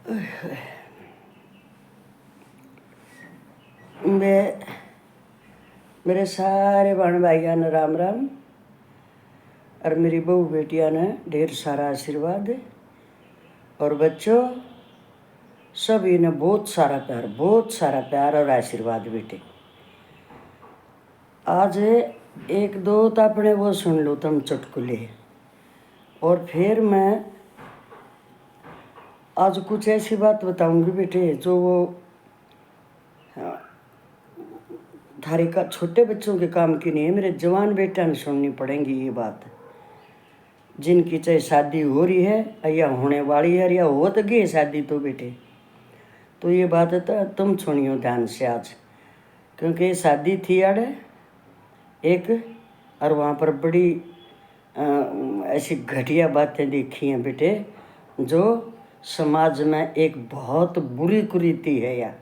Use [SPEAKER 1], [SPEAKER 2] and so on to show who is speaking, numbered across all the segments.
[SPEAKER 1] मैं मेरे सारे बहन भाइयों ने राम राम और मेरी बहू बेटियां ने ढेर सारा आशीर्वाद और बच्चों सभी ने बहुत सारा प्यार और आशीर्वाद बेटे। आज एक दो तो अपने वो सुन लो तुम चुटकुले, और फिर मैं आज कुछ ऐसी बात बताऊंगी बेटे जो वो थारे का छोटे बच्चों के काम की नहीं है, मेरे जवान बेटा ने सुननी पड़ेंगी ये बात, जिनकी चाहे शादी हो रही है या होने वाली है या हो तो गई शादी तो बेटे, तो ये बात तो तुम सुनियो ध्यान से आज, क्योंकि शादी थी अड़े एक, और वहाँ पर बड़ी ऐसी घटिया बातें देखी हैं बेटे जो समाज में एक बहुत बुरी कुरीति है यार।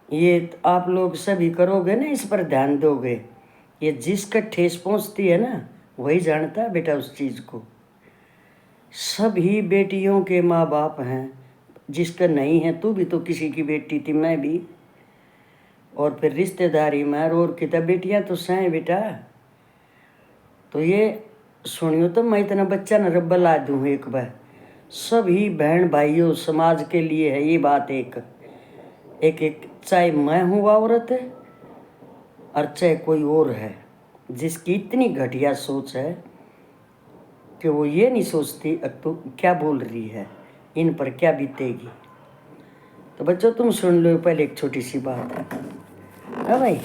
[SPEAKER 1] ये आप लोग सभी करोगे ना, इस पर ध्यान दोगे, ये जिसका ठेस पहुंचती है ना वही जानता है बेटा उस चीज़ को। सभी बेटियों के माँ बाप हैं, जिसका नहीं है, तू भी तो किसी की बेटी थी, मैं भी, और फिर रिश्तेदारी में और कितना बेटियां तो हैं बेटा। तो ये सुनियो तो मैं इतना बच्चा न रब्बा ला दूँ एक बार, सभी बहन भाइयों समाज के लिए है ये बात। एक चाहे मैं हूँ औरत है और चाहे कोई और है, जिसकी इतनी घटिया सोच है कि वो ये नहीं सोचती तो क्या बोल रही है, इन पर क्या बीतेगी। तो बच्चों तुम सुन लो पहले एक छोटी सी बात है भाई,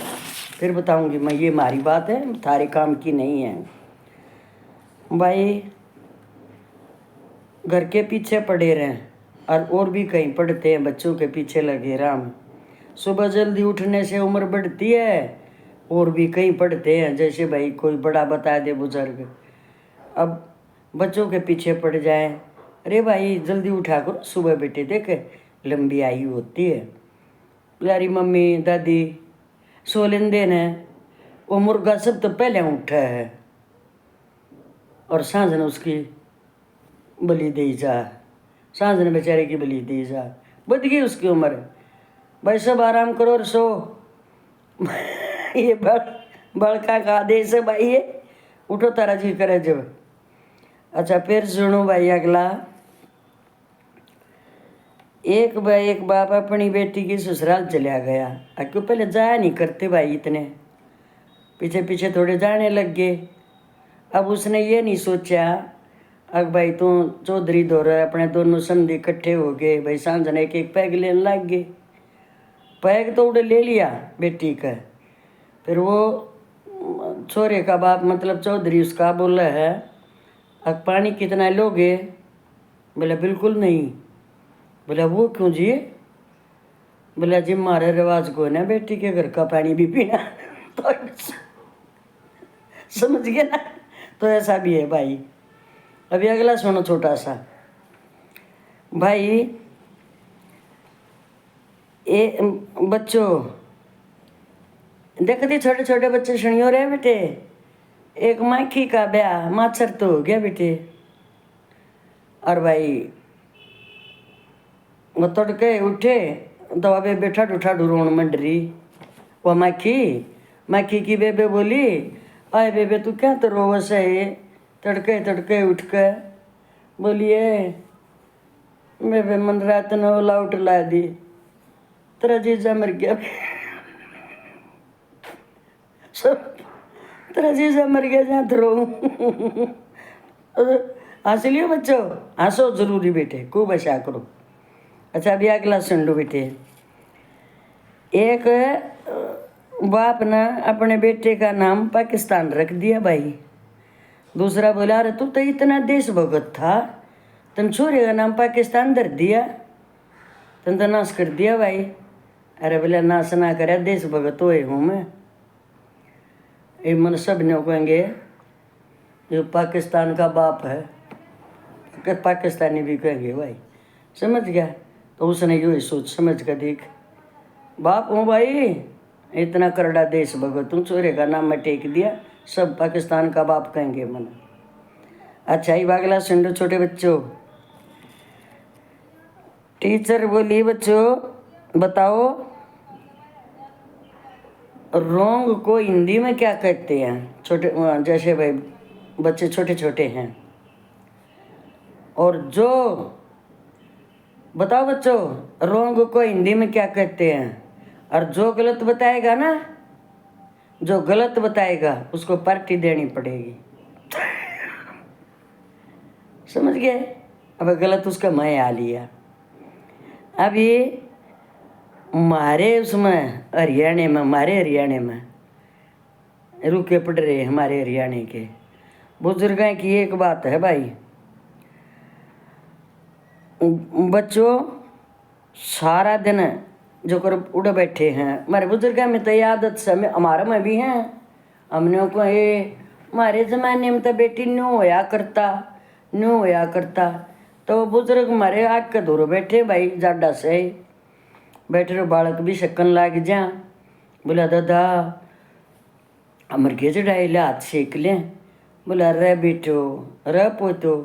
[SPEAKER 1] फिर बताऊंगी मैं, ये हमारी बात है, थारे काम की नहीं है भाई। घर के पीछे पड़े रहें और भी कहीं पढ़ते हैं, बच्चों के पीछे लगे राम। सुबह जल्दी उठने से उम्र बढ़ती है, और भी कहीं पढ़ते हैं, जैसे भाई कोई बड़ा बता दे बुजुर्ग, अब बच्चों के पीछे पड़ जाए, अरे भाई जल्दी उठा करो सुबह बेटे, देखे लंबी आयु होती है, यारी मम्मी दादी सो लेंदे ने, वो मुर्गा सब तो पहले उठा है और सांझ ने उसकी बलि दी जा, सांझ ने बेचारे की बलि दी जा, बच गई उसकी उम्र, भाई सब आराम करो और सो। ये बड़का का आदेश है भाई, ये उठो तारा जी करे जब। अच्छा फिर सुनो भाई अगला, एक बाप अपनी बेटी की ससुराल चला गया, क्यों पहले जाया नहीं करते भाई, इतने पीछे पीछे थोड़े जाने लग गए। अब उसने ये नहीं सोचा, अब भाई तू चौधरी दो रहा, अपने दोनों संधि इकट्ठे हो गए भाई, सांझ ने एक पैग लेने लग गए, पैग तो उड़े ले लिया बेटी का। फिर वो छोरे का बाप मतलब चौधरी उसका बोला है, अब पानी कितना लोगे, बोला बिल्कुल नहीं, बोला वो क्यों जी, बोला जी हमारे रिवाज को ना बेटी के घर का पानी भी पीना। तो समझ गए ना, तो ऐसा भी है भाई। अभी अगला सुनो छोटा सा भाई, बच्चों देखते छोटे छोटे बच्चे सुनियो रहे बेटे, एक माखी का ब्याह माछर तो हो गया बेटे, और भाई वो तड़के उठे तो अबे बेटा उठा रोन मंड रही, वो माखी की बेबे बोली, आए बेबे तू क्या तो रोवस है, तड़के उठ कर बोलिए बेबे मन रात ने ओला उठला दी, तेरा जीजा मर गया। तेरा जीजा मर गया जहाँ रो। हंस लियो बच्चों, हंसो जरूरी बेटे, खूब हंसा करो। अच्छा अभी अगला सुन लो बेटे, एक बाप ने अपने बेटे का नाम पाकिस्तान रख दिया भाई, दूसरा बोला अरे तू तो इतना देशभगत था, तुम छोरे का नाम पाकिस्तान धर दिया, तुम तो नाश कर दिया भाई। अरे बोला नाश ना करे, देशभगत होए हूँ मैं, ये मन सब ने कहेंगे ये पाकिस्तान का बाप है, पाकिस्तानी भी कहेंगे भाई, समझ गया। तो उसने यू सोच समझ कर देख, बाप हूँ भाई, इतना करड़ा देश भगत हूँ, छोरे का नाम मैं टेक दिया, सब पाकिस्तान का बाप कहेंगे मन। अच्छा ही अगला सुन लो छोटे बच्चों, टीचर बोली बच्चों बताओ रोंग को हिंदी में क्या कहते हैं। छोटे जैसे भाई बच्चे छोटे छोटे हैं और जो बताओ बच्चों रोंग को हिंदी में क्या कहते हैं। और जो गलत बताएगा ना, जो गलत बताएगा उसको पार्टी देनी पड़ेगी। समझ गए। अब गलत उसका मैं आ लिया। अब ये हमारे उसमें हरियाणा में रुके पड़ रहे हमारे हरियाणा के बुजुर्गों की एक बात है भाई, बच्चों सारा दिन जो कर उड़ बैठे हैं। हमारे बुजुर्गों में तो ये आदत समय हमारा में भी है। हमने को ये हमारे ज़माने में तो बेटी न्यू होया करता तो बुजुर्ग हमारे आग के दूर बैठे भाई जाडा से बैठे रहो, बालक भी शक्कन लाग जा। बोला दादा अमर के चढ़ाई ले हाथ सेक लें। बोला रे बेटो रे पोतो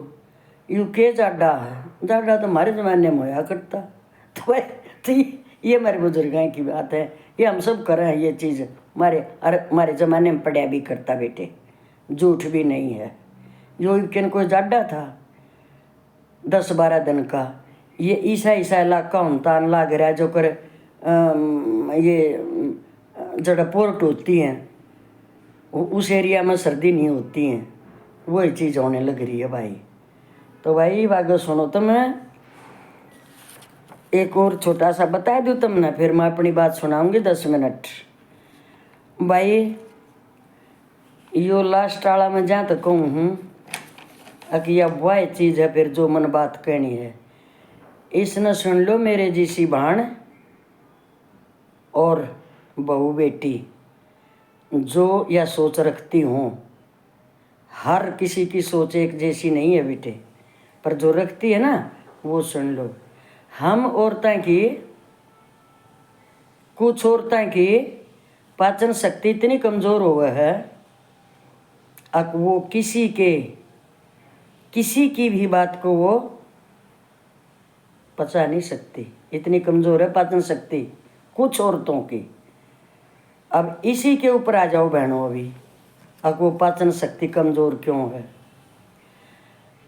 [SPEAKER 1] यू के जाडा है, जाडा तो हमारे ज़माने में होया करता। तो भाई तो ये हमारे बुजुर्गों की बात है, ये हम सब कर रहे हैं ये चीज़। हमारे ज़माने में पढ़ाया भी करता बेटे, झूठ भी नहीं है। जो किन कोई जाडा था 10-12 दिन का, ये ईसा इलाका तान लाग रहा है जो कर ये जड़ा पोर्ट होती हैं उस एरिया में सर्दी नहीं होती हैं, वही चीज़ होने लग रही है भाई। तो भाई वागो सुनो तो मैं एक और छोटा सा बता दूँ तुमने, फिर मैं अपनी बात सुनाऊंगी 10 मिनट। भाई यो लास्ट वाला में जहाँ तक कहूँ हूँ कि यह वह चीज़ है फिर जो मन बात कहनी है। इसने सुन लो मेरे जैसी भाण और बहू बेटी जो यह सोच रखती हूँ। हर किसी की सोच एक जैसी नहीं है बेटे, पर जो रखती है ना वो सुन लो। हम औरतें की कुछ औरतें की पाचन शक्ति इतनी कमज़ोर हो गई है अब वो किसी की भी बात को वो पचा नहीं सकती, इतनी कमज़ोर है पाचन शक्ति कुछ औरतों की। अब इसी के ऊपर आ जाओ बहनों, अभी अब वो पाचन शक्ति कमज़ोर क्यों है।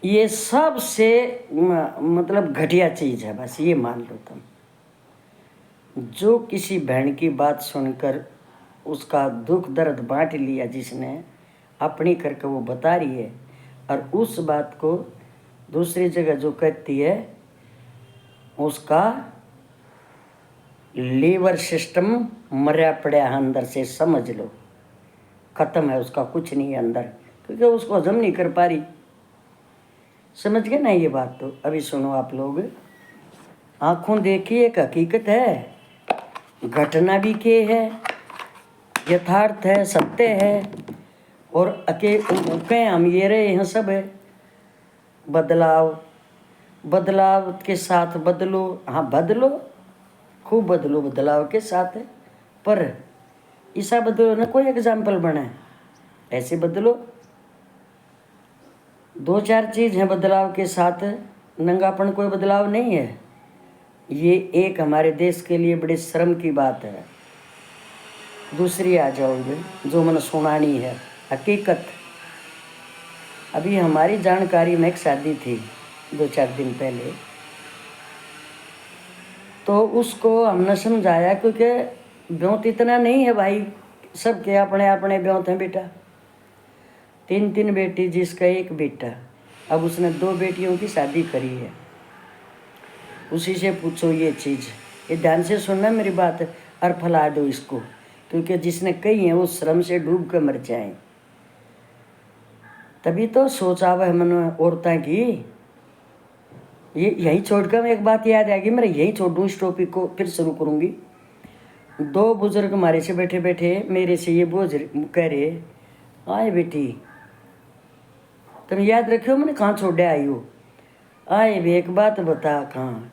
[SPEAKER 1] ये सबसे मतलब घटिया चीज़ है, बस ये मान लो तुम। जो किसी बहन की बात सुनकर उसका दुख दर्द बांट लिया जिसने अपनी करके वो बता रही है, और उस बात को दूसरी जगह जो कहती है उसका लीवर सिस्टम मरा पड़ा है अंदर से, समझ लो ख़त्म है, उसका कुछ नहीं है अंदर, क्योंकि उसको हजम नहीं कर पा रही। समझ गए ना ये बात। तो अभी सुनो आप लोग, आँखों देखिए एक हकीकत है, घटना भी के है, यथार्थ है, सत्य है, और कहीं हम ये रहे हैं सब है। बदलाव के साथ बदलो, हाँ बदलो खूब बदलो बदलाव के साथ है, पर ऐसा बदलो ना कोई एग्जाम्पल बने, ऐसे बदलो। 2-4 चीज़ हैं बदलाव के साथ, नंगापन कोई बदलाव नहीं है। ये एक हमारे देश के लिए बड़े शर्म की बात है। दूसरी आ जाओगे जो मैंने सुनानी है हकीकत। अभी हमारी जानकारी में एक शादी थी 2-4 दिन पहले, तो उसको हमने समझाया क्योंकि ब्योत इतना नहीं है भाई, सबके अपने अपने ब्योत हैं बेटा। 3 बेटी जिसका एक बेटा, अब उसने 2 बेटियों की शादी करी है। उसी से पूछो ये चीज़, ये ध्यान से सुनना मेरी बात, और फैला दो इसको, क्योंकि जिसने कही है वो श्रम से डूब कर मर जाए। तभी तो सोचा वह मन औरतें की। ये यही छोड़कर मैं एक बात याद आएगी, मैं यही छोड़ दूँ, इस टॉपिक को फिर शुरू करूँगी। 2 बुजुर्ग हमारे से बैठे बैठे मेरे से ये बोझ कह रहे, आए बेटी तुम याद रखियो मैंने कहाँ छोड़े आई हो। आए भी एक बात बता, कहाँ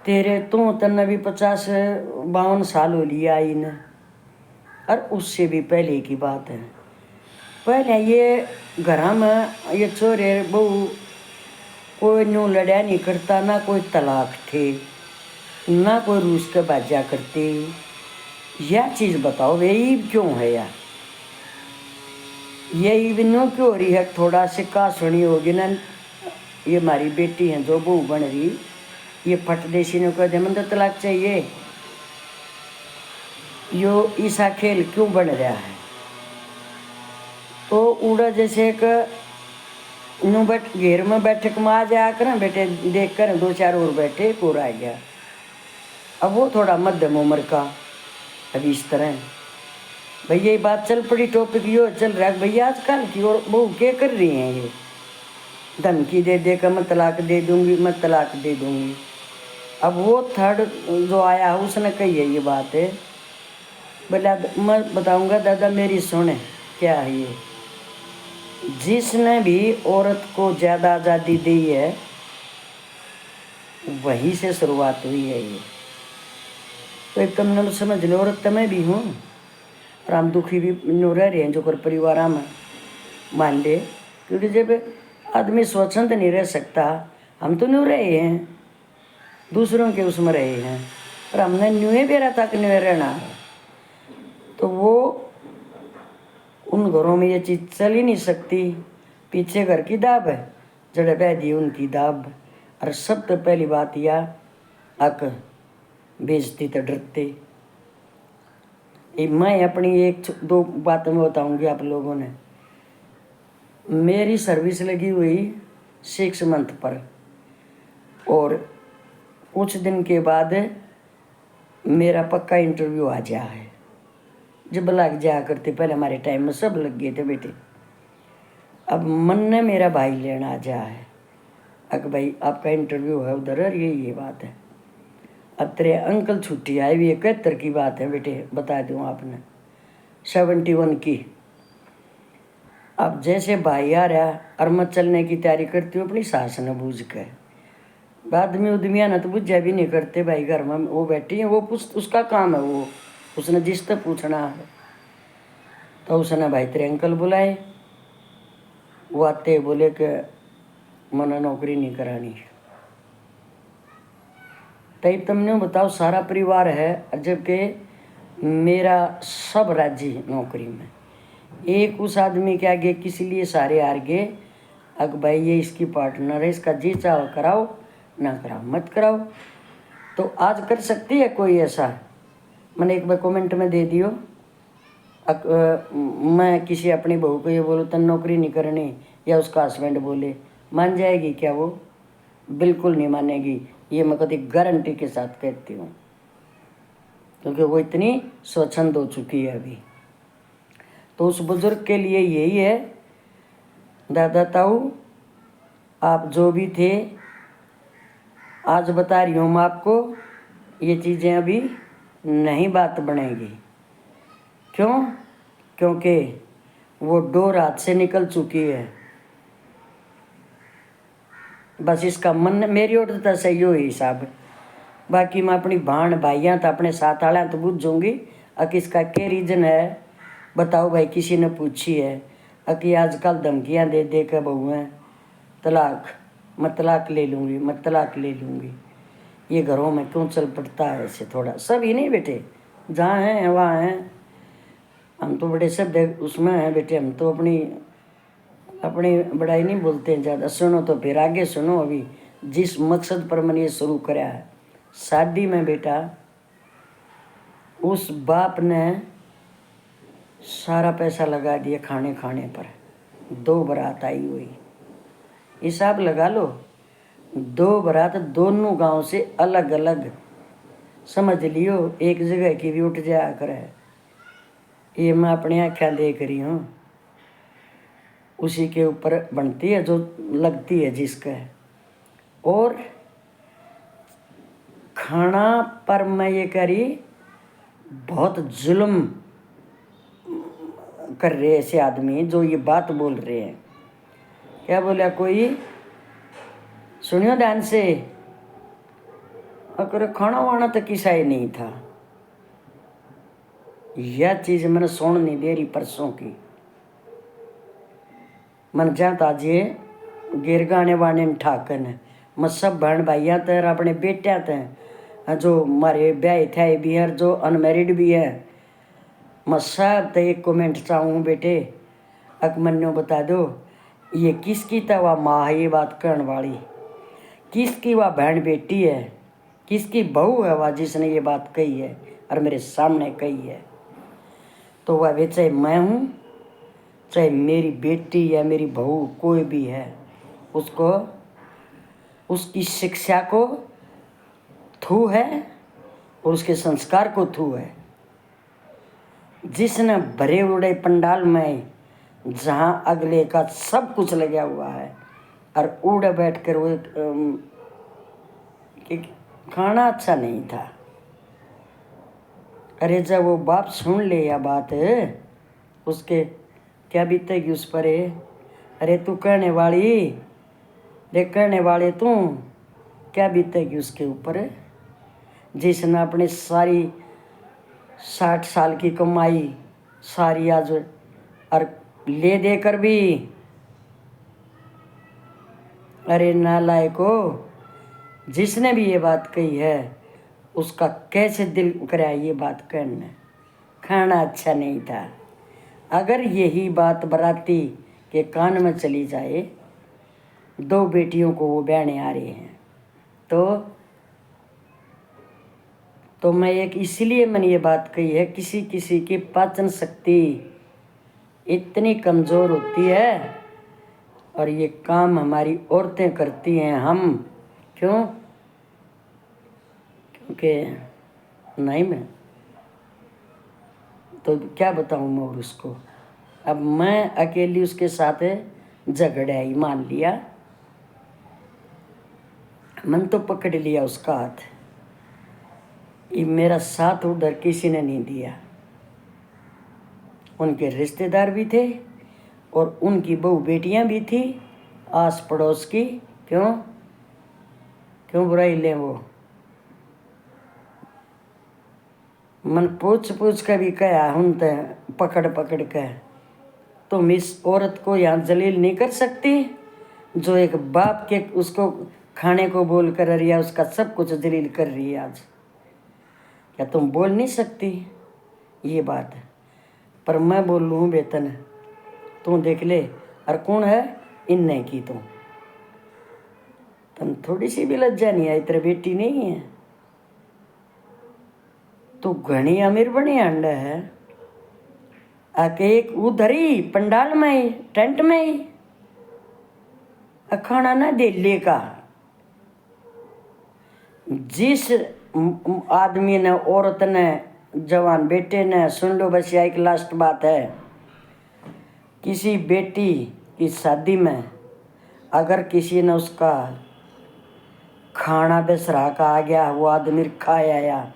[SPEAKER 1] तेरे तो तन्ने भी 50-52 साल हो लिया आई ने, और उससे भी पहले की बात है। पहले ये घर में ये छोरे बहू कोई न्यू लड़ा नहीं करता, ना कोई तलाक थे, ना कोई रूस के बाजा करते। यह चीज़ बताओ यही क्यों है यार? यही बिनो क्यों हो रही है? थोड़ा से का सुनी होगी ना, ये हमारी बेटी है जो बहू बन रही, ये फटदेशी ने कह मन तो तलाक चाहिए। यो ईसा खेल क्यों बन रहा है? तो उड़ा जैसे एक नु बैठ घेर में बैठक में आ जाया कर बेटे, देख कर दो चार और बैठे और आ गया। अब वो थोड़ा मध्यम उम्र का, अभी इस तरह भैया ये बात चल पड़ी, टॉपिक यो चल रहा है भैया आजकल की और बहू क्या कर रही हैं, ये धमकी दे दे कर मैं तलाक दे दूंगी, मैं तलाक दे दूंगी। अब वो थर्ड जो आया उसने कही है ये बात है, बोला मैं बताऊंगा दादा मेरी सुने क्या है ये। जिसने भी औरत को ज़्यादा आज़ादी दी है वहीं से शुरुआत हुई है ये। तो एक तुमने समझ लो, औरत मैं भी हूँ और हम दुखी भी नो रह रहे हैं जो कर परिवार में मान ले, क्योंकि जब आदमी स्वच्छंद नहीं रह सकता, हम तो न्यू रहे हैं, दूसरों के उसमें रहे हैं, पर हमने न्यूए बेरा तक न्यू रहना है। तो वो उन घरों में ये चीज़ चल ही नहीं सकती। पीछे घर की दाब है, जड़े बह दी उनकी दाब। और सब तो पहली बात यह अक बेइज्जती तो डरते। मैं अपनी एक दो बातें में बताऊंगी आप लोगों ने। मेरी सर्विस लगी हुई 6 मंथ पर, और कुछ दिन के बाद मेरा पक्का इंटरव्यू आ गया है। जब लग जाया करते पहले हमारे टाइम में सब लग गए थे बेटे। अब मन ने मेरा भाई लेना आ जा है, अक भाई आपका इंटरव्यू है उधर, और ये बात है। अब तेरे अंकल छुट्टी आई हुई 71 की बात है बेटे, बता दूँ आपने 71 की। अब जैसे भाई आ रहा और मैं चलने की तैयारी करती हूँ अपनी सास ने बूझ के, बाद में उद्मिया ना तो बुझा भी नहीं करते भाई, घर में वो बैठी है, वो पूछ उसका काम है, वो उसने जिस तक पूछना है। तो उसने भाई तेरे अंकल बुलाए, वो आते बोले कि मना नौकरी नहीं करानी। तब तुमने बताओ सारा परिवार है, जबकि मेरा सब राज्य नौकरी में, एक उस आदमी के आगे किसी लिए सारे हार गए। अग भाई ये इसकी पार्टनर है, इसका जी चाव कराओ ना कराओ मत कराओ। तो आज कर सकती है कोई ऐसा? मैंने एक बार कमेंट में दे दियो, मैं किसी अपनी बहू को ये बोलूँ तन नौकरी नहीं करनी, या उसका हस्बैंड बोले, मान जाएगी क्या वो? बिल्कुल नहीं मानेगी, ये मैं कभी गारंटी के साथ कहती हूँ, क्योंकि वो इतनी स्वच्छंद हो चुकी है अभी। तो उस बुजुर्ग के लिए यही है, दादा ताऊ आप जो भी थे, आज बता रही हूँ मैं आपको, ये चीज़ें अभी नहीं बात बनेगी। क्यों? क्योंकि वो डोर हाथ से निकल चुकी है। बस इसका मन मेरी ओर तो सही हो हिसाब, बाकी मैं अपनी भाण भाइयाँ तो अपने साथ आला तो बुझूँगी। अक इसका क्या रीज़न है बताओ भाई, किसी ने पूछी है? अकी आजकल धमकियाँ दे दे के बहुएँ तलाक, मैं तलाक ले लूँगी, मैं तलाक ले लूँगी। ये घरों में क्यों चल पड़ता है ऐसे? थोड़ा सब ही नहीं बेटे, जहाँ हैं वहाँ हैं, हम तो बड़े सब उसमें हैं बेटे, हम तो अपनी अपनी बड़ाई नहीं बोलते हैं ज़्यादा। सुनो तो फिर आगे सुनो। अभी जिस मकसद पर मैंने ये शुरू कराया है, शादी में बेटा उस बाप ने सारा पैसा लगा दिया खाने खाने पर। 2 बारात आई हुई, हिसाब लगा लो, 2 बारात दोनों गांव से अलग अलग, समझ लियो एक जगह की भी उठ जाया करे। ये मैं अपनी आँखें देख रही हूँ, उसी के ऊपर बनती है जो लगती है जिसका। और खाना पर मैं ये करी बहुत जुल्म कर रहे ऐसे आदमी जो ये बात बोल रहे हैं। क्या बोला कोई? सुनियो ध्यान से, अगर खाना वाना तो किसा ही नहीं था। यह चीज़ मैंने सुन नहीं दे रही परसों की, मन जाता आज ये गिर गाने वाने में ठाकन मैं सब बहन भाइया तर अपने बेटिया थे जो मारे ब्याह थे भी है जो अनमेरिड भी है। मैं सब तो एक कमेंट चाहूँ बेटे अकमन्यो बता दो ये किसकी तो वह माँ है ये बात करने वाली, किसकी वह बहन बेटी है, किसकी बहू है वह जिसने ये बात कही है और मेरे सामने कही है। तो वह वे चाहे मैं हूँ चाहे मेरी बेटी या मेरी बहू कोई भी है, उसको उसकी शिक्षा को थू है और उसके संस्कार को थू है। जिसने भरे उड़े पंडाल में जहाँ अगले का सब कुछ लगा हुआ है और उड़े बैठ कर वो कि खाना अच्छा नहीं था। अरे जब वो बाप सुन ले या बात उसके क्या बीतेगी उस पर है। अरे तू कहने वाली रे कहने वाले तू क्या बीतेगी उसके ऊपर है जिसने अपनी सारी 60 साल की कमाई सारी आज और ले देकर भी अरे नालायको जिसने भी ये बात कही है उसका कैसे दिल कराया ये बात करने खाना अच्छा नहीं था। अगर यही बात बराती के कान में चली जाए 2 बेटियों को वो बहने आ रहे हैं तो मैं एक इसलिए मैंने ये बात कही है किसी किसी की पाचन शक्ति इतनी कमज़ोर होती है और ये काम हमारी औरतें करती हैं। हम क्यों? क्योंकि नहीं मैं तो क्या बताऊँ मैं और उसको। अब मैं अकेली उसके साथ झगड़ा ही मान लिया, मन तो पकड़ लिया उसका हाथ। ये मेरा साथ उधर किसी ने नहीं दिया। उनके रिश्तेदार भी थे और उनकी बहू बेटियां भी थी आस पड़ोस की। क्यों क्यों बुराई लें वो। मन पूछ पूछ कर भी कहा हूँ तो पकड़ पकड़ के तुम इस औरत को यहाँ जलील नहीं कर सकती जो एक बाप के उसको खाने को बोल कर रिया उसका सब कुछ जलील कर रही है आज। क्या तुम बोल नहीं सकती ये बात है? पर मैं बोल लूँ वेतन तू देख ले और कौन है इनने की तुम थोड़ी सी भी लज्जा नहीं आई तेरे बेटी नहीं है तू घनी अमीर बनी अंडा है आके एक उधर ही पंडाल में ही टेंट में ही खाना ना दिल्ली का। जिस आदमी ने औरत ने जवान बेटे ने सुन लो बस एक लास्ट बात है किसी बेटी की शादी में अगर किसी ने उसका खाना बेसरा का आ गया वो आदमी खाया आया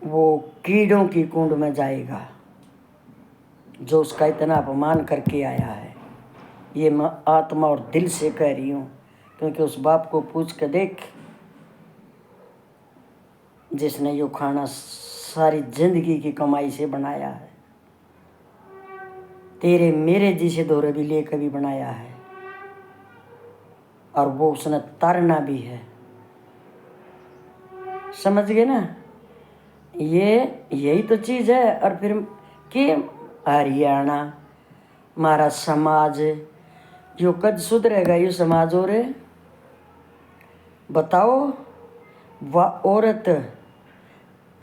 [SPEAKER 1] वो कीड़ों की कुंड में जाएगा जो उसका इतना अपमान करके आया है। ये मैं आत्मा और दिल से कह रही हूँ क्योंकि उस बाप को पूछ के देख जिसने यो खाना सारी जिंदगी की कमाई से बनाया है तेरे मेरे जिसे दौरे भी ले कभी बनाया है और वो उसने तारना भी है। समझ गए ना? ये यही तो चीज़ है। और फिर कि हरियाणा हमारा समाज यो कद सुधरेगा ये समाज। और बताओ वह औरत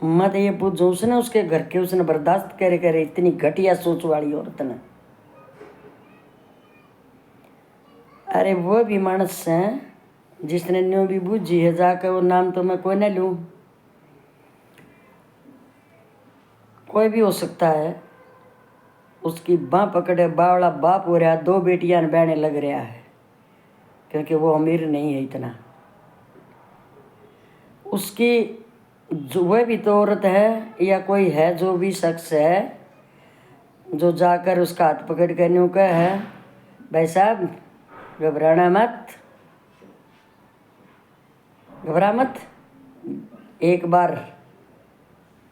[SPEAKER 1] मत ये पूछो उसने उसके घर के उसने बर्दाश्त करे इतनी घटिया सोच वाली औरत ने। अरे वो भी मानस है जिसने न्यू भी बूझी है जाकर वो नाम तो मैं कोई न लूँ कोई भी हो सकता है उसकी बाँ पकड़े बावड़ा बाप हो रहा 2 बेटियां बहने लग रहा है क्योंकि वो अमीर नहीं है इतना। उसकी जो वह भी तो औरत है या कोई है जो भी शख्स है जो जाकर उसका हाथ पकड़ कर न्यू कह है भाई साहब घबराना मत घबरा मत एक बार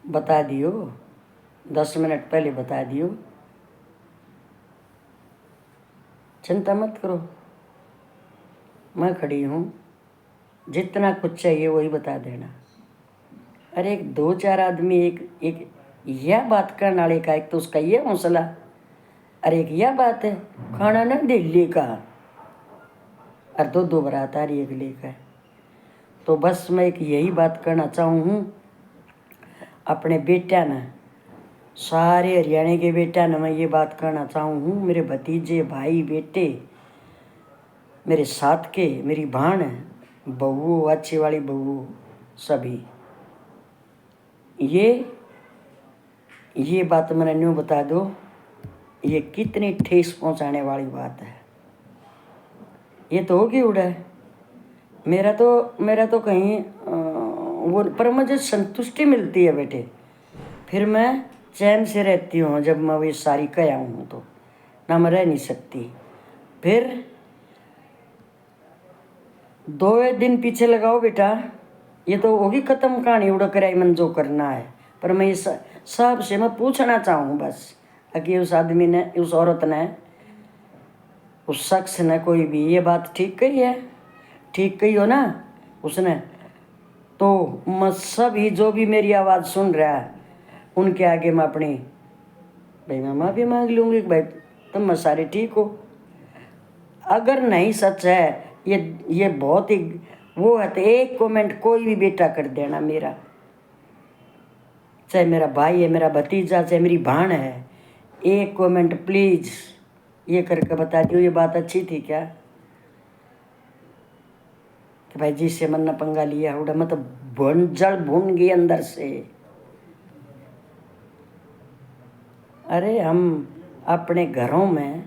[SPEAKER 1] बता दियो 10 मिनट पहले बता दियो चिंता मत करो मैं खड़ी हूँ, जितना कुछ चाहिए वही बता देना। अरे एक दो चार आदमी एक एक यह बात करने वाले का, एक तो उसका ये हौसला, अरे एक यह बात है खाना ना दिल्ली का, और दो दो बारात आ रही है लेकर। तो बस मैं एक यही बात करना चाहूँ हूँ अपने बेटा ने, सारे हरियाणा के बेटा ने मैं ये बात करना चाहूँ हूँ, मेरे भतीजे भाई बेटे, मेरे साथ के, मेरी भाण, बहू, अच्छी वाली बहू, सभी ये बात मैंने न्यू बता दो, ये कितनी ठेस पहुंचाने वाली बात है। ये तो होगी उड़ा, मेरा तो कहीं वो, पर मुझे संतुष्टि मिलती है बेटे, फिर मैं चैन से रहती हूँ। जब मैं ये सारी कह हूँ तो ना मैं रह नहीं सकती। फिर 2 दिन पीछे लगाओ बेटा, ये तो होगी ख़त्म कहानी, उड़ कर आई मन जो करना है। पर मैं ये सब से मैं पूछना चाहूँ बस, कि उस आदमी ने, उस औरत ने, उस शख्स ने, कोई भी ये बात ठीक कही है? ठीक कही हो ना उसने? तो मैं सभी जो भी मेरी आवाज़ सुन रहा है उनके आगे मैं अपनी भाई मैं माफ़ी मांग लूँगी कि भाई तुम सारे ठीक हो। अगर नहीं सच है, ये बहुत ही वो है, तो एक कमेंट कोई भी बेटा कर देना मेरा, चाहे मेरा भाई है, मेरा भतीजा, चाहे मेरी भाण है, एक कमेंट प्लीज़ ये करके बता दियो ये बात अच्छी थी क्या, कि भाई जिससे मन ने पंगा लिया उड़ा मतलब जड़ भून गई अंदर से। अरे हम अपने घरों में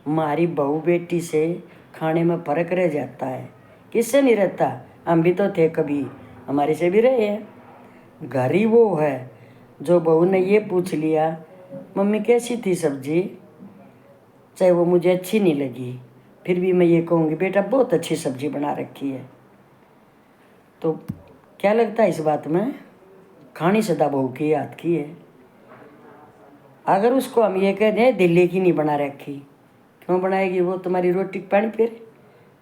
[SPEAKER 1] हमारी बहू बेटी से खाने में फर्क रह जाता है, किससे नहीं रहता? हम भी तो थे कभी, हमारे से भी रहे हैं। घर ही वो है जो बहू ने ये पूछ लिया मम्मी कैसी थी सब्जी, चाहे वो मुझे अच्छी नहीं लगी, फिर भी मैं ये कहूँगी बेटा बहुत अच्छी सब्जी बना रखी है। तो क्या लगता है इस बात में? खानी सदा बहू की हाथ की है। अगर उसको हम ये कह दें दिल्ली की नहीं बना रखी, क्यों बनाएगी वो? तुम्हारी रोटी पानी फिर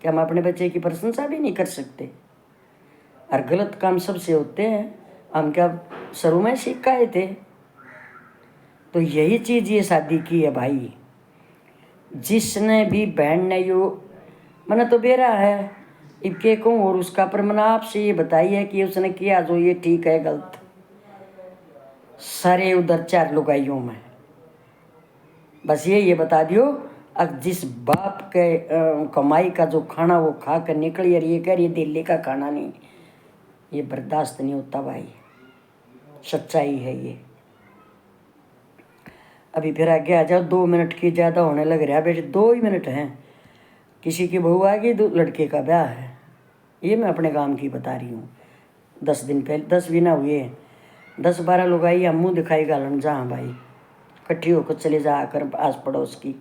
[SPEAKER 1] क्या हम अपने बच्चे की प्रशंसा भी नहीं कर सकते? और गलत काम सबसे होते हैं, हम क्या शुरू में सीख आए थे? तो यही चीज़ ये शादी की है भाई। जिसने भी बहन ने यो मैंने तो बेरा है इबके कहूँ और उसका, पर मैंने आपसे ये बताई है कि उसने किया जो ये ठीक है गलत, सारे उधर 4 लुगाइयों में बस ये बता दियो। अब जिस बाप के कमाई का जो खाना वो खा कर निकली और ये कह रही दिल्ली का खाना नहीं, ये बर्दाश्त नहीं होता भाई, सच्चाई है ये। अभी फिर आगे आ जाओ, 2 मिनट की ज़्यादा होने लग रहा है बेटे, 2 ही मिनट हैं। किसी की बहू आ गई, 2 लड़के का ब्याह है, ये मैं अपने काम की बता रही हूँ। 10 दिन पहले, 10 भी ना हुए, 10-12 लोग आई, हम मुँह दिखाई गालन जहाँ भाई इकट्ठी होकर चले जा कर आस पड़ोस की।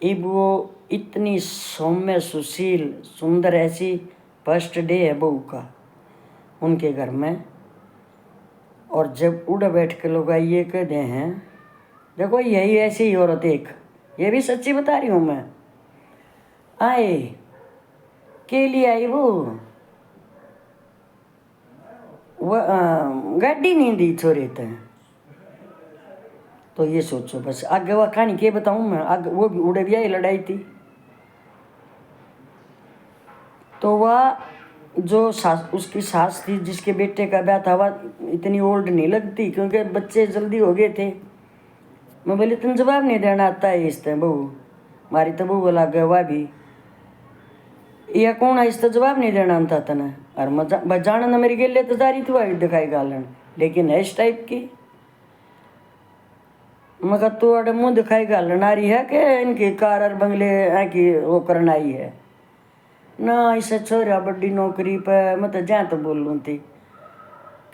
[SPEAKER 1] अब वो इतनी सौम्य सुशील सुंदर, ऐसी फर्स्ट डे है बहू का उनके घर में। और जब उड़ बैठ के लोग ये कहते हैं देखो यही ऐसी ही औरत एक, ये भी सच्ची बता रही हूँ मैं, आए के लिए आई वो गाड़ी नहीं दी छोरे थे। तो ये सोचो बस, आगे वह कहानी के बताऊँ मैं, आगे वो भी उड़े भी आई लड़ाई थी। तो वह जो सास, उसकी सास थी जिसके बेटे का ब्याह था, वह इतनी ओल्ड नहीं लगती क्योंकि बच्चे जल्दी हो गए थे। मैं बोली तुम जवाब नहीं देना आता है इस तरह बहू, हमारी तो बहू बोला गवा भी या कौन है इस तो जवाब नहीं देना था तने। और बजाना ना मेरी गेले तो जा रही थी वही दिखाई गालन, लेकिन है इस टाइप की। मगर तू अरे मुँह दिखाई गालन आ रही है कि इनकी कार और बंगले की वो करना आई है ना, इसे छोरा बड़ी नौकरी पे मैं तो जहाँ तो बोल लूँ थी।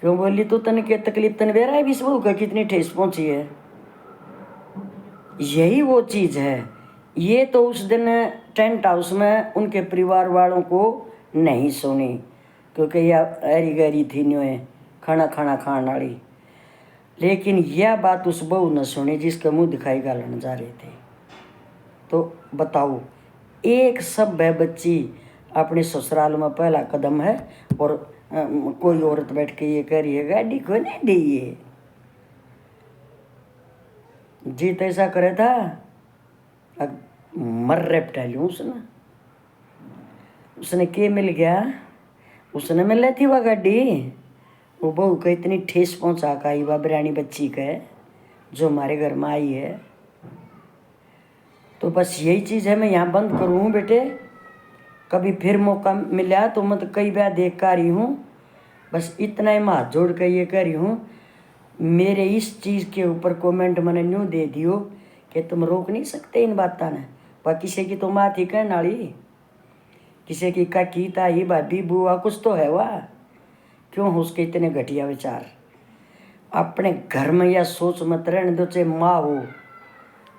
[SPEAKER 1] क्यों बोली तू तन के तकलीफ तन बेरा है भी, इस बहू का कितनी ठेस पहुँची है। यही वो चीज़ है। ये तो उस दिन टेंट हाउस में उनके परिवार वालों को नहीं सुनी क्योंकि यह ऐरी गहरी थी न्योए खाना खाने वाली, लेकिन यह बात उस बहू ने सुनी जिसके मुंह दिखाई गालन जा रहे थे। तो बताओ एक सब है बच्ची अपने ससुराल में पहला कदम है, और कोई औरत बैठ के ये कह रही है गाड़ी को नहीं दी ये। जीत ऐसा करे था मर रेपटाइल उसने के मिल गया, उसने मिल थी वह गाड़ी, वो बहू को इतनी ठेस पहुंचा का वह बिरानी बच्ची का जो हमारे घर में आई है। तो बस यही चीज़ है, मैं यहाँ बंद करूँ बेटे, कभी फिर मौका मिला तो मैं तो कई बार देख कर रही हूँ। बस इतना ही मैं हाथ जोड़ कर ये कह रही हूँ, मेरे इस चीज़ के ऊपर कमेंट मैंने न्यू दे दियो कि तुम रोक नहीं सकते इन बातों ने। पर किसी की तो माँ थी कहने वाली, किसी की काकी ताई भाभी बुआ कुछ तो है वाह, क्यों हो उसके इतने घटिया विचार। अपने घर में यह सोच मत रहने दो, चाहे माँ हो,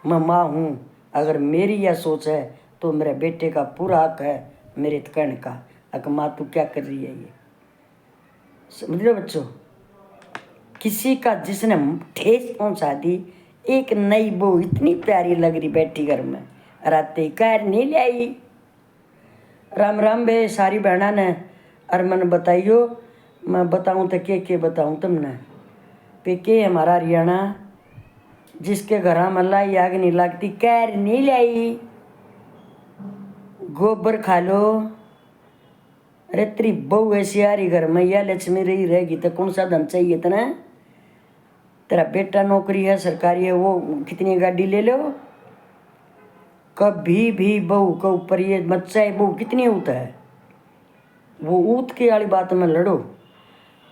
[SPEAKER 1] मैं माँ हूँ, अगर मेरी यह सोच है तो मेरे बेटे का पूरा हक है मेरे कहने का। अगर माँ तू क्या कर रही है ये, समझ लो बच्चों। किसी का जिसने ठेस पहुंचा दी, एक नई बहू इतनी प्यारी लग रही बैठी घर में, राते कार नहीं ले आई। राम राम बे सारी बहना ने, और मन बताइयो, मैं बताऊं तो के बताऊं तुमने पे के हमारा हरियाणा जिसके घर में लाई आग नहीं लगती, कार नहीं लाई, गोबर खा लो। अरे तेरी बहू ऐसी आ रही घर में, या लक्ष्मी रही रहेगी तो कौन सा धन चाहिए इतना। तेरा बेटा नौकरी है सरकारी है, वो कितनी गाड़ी ले लो। कभी भी बहू के ऊपर ये मत चाहे बहू कितनी ऊत है, वो ऊत के वाली बात में लड़ो,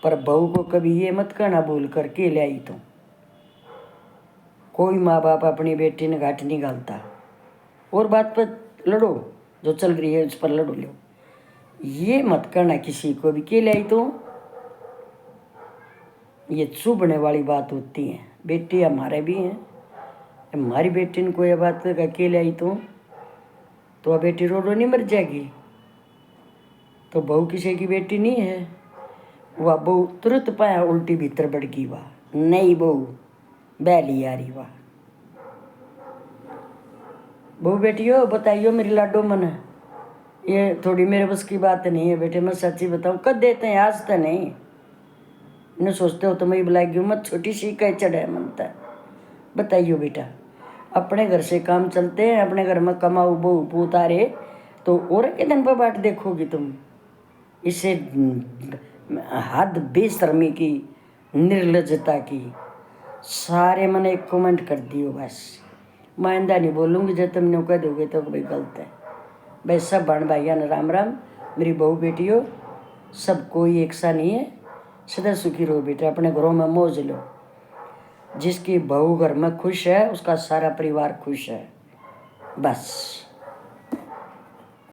[SPEAKER 1] पर बहू को कभी ये मत कहना बोल करके ले आई। तो कोई माँ बाप अपनी बेटी ने घाट नहीं घालता, और बात पर लड़ो, जो चल रही है उस पर लड़ो लो, ये मत करना किसी को भी के ले आई। तो ये चुभने वाली बात होती है। बेटी हमारे भी हैं, हमारी बेटी ने कोई बात अकेले आई तो वह बेटी रो रो नहीं मर जाएगी। तो बहू किसी की बेटी नहीं है, वह बहू तुरंत पाया उल्टी भीतर बढ़ गई, वाह नई बहू बैली आ रही वाह। बहू बेटियो बताइयो मेरी लाडो मन, ये थोड़ी मेरे बस की बात नहीं है बेटे, मैं सच्ची बताऊँ कद देते हैं आज तो नहीं, इन्हें सोचते हो तो मैं बुलाई मत, छोटी सी कह चढ़े मनता। बताइयो बेटा, अपने घर से काम चलते हैं, अपने घर में कमाऊ बहू पूत आ रहे, तो और के दिन पर बाट देखोगी तुम। इससे हद बेशर्मी की, निर्लजता की, सारे मैंने एक कमेंट कर दियो बस। मैं आइंदा नहीं बोलूँगी, जब तुमने कह दोगे तो भाई गलत है। भाई सब बहन भाइया ने राम राम, मेरी बहू बेटियों, सब कोई एक सा नहीं है, सदा सुखी रहो बेटा, अपने घरों में मौज लो। जिसकी बहू घर में खुश है उसका सारा परिवार खुश है, बस।